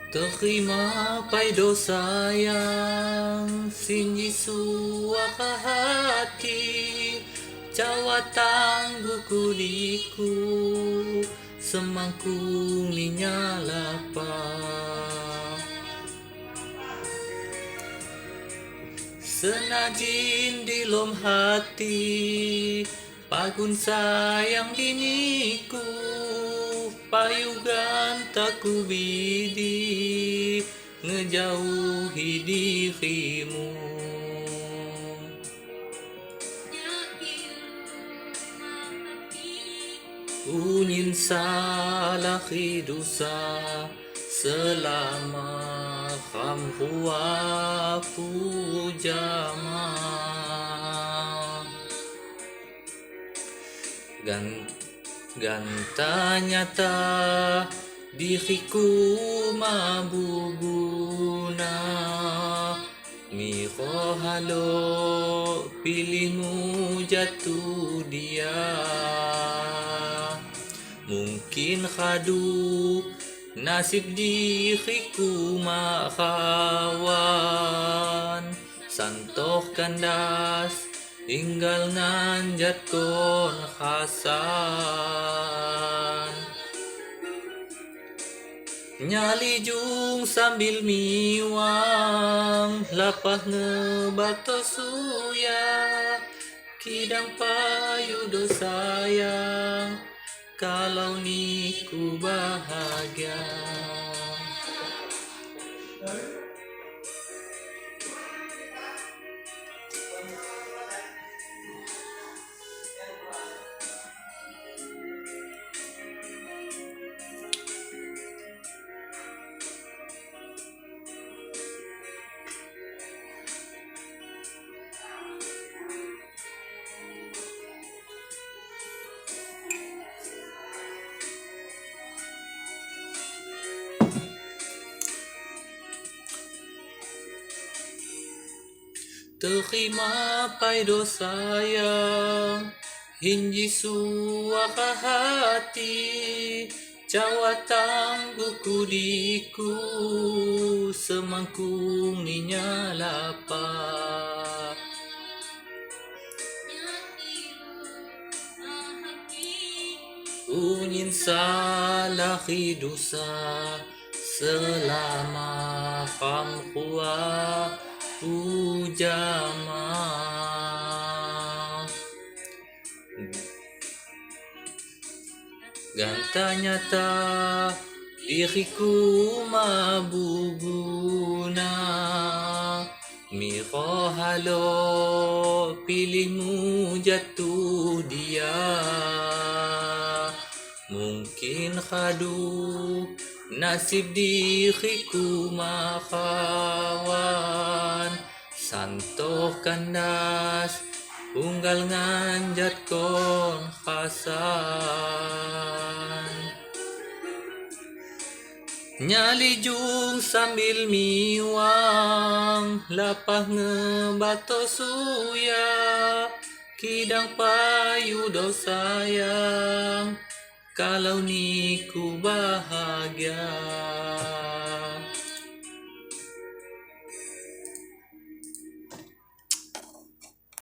Terima pai dosa yang sin Yesu hati cawatang buku diku semangkung linya lapa senajin di lom hati pagun sayang diniku payugan taku bidi ngejauhi dirimu unyin salah dosa selama kamhua pujama ganta nyata diriku mabuguna miro halo pilihmu jatuh dia mungkin kadu nasib diriku makawan santoh kandas tinggal nganjat kon hasan nyali jung sambil miwang lapah ngebato suya kidang payudo sayang kalau niku bahagia terima pai dosa yang hinji suaka hati cawatang buku diku semangkung ninya lapa unyin salah dosa selama kamhua pujama ganta nyata diriku mabuguna miro halo pilihmu jatuh dia mungkin kadu nasib diriku makawan santoh kandas unggal nganjat kon hasan nyali jung sambil miwang lapah ngebato suya kidang payudo sayang kalau niku bahagia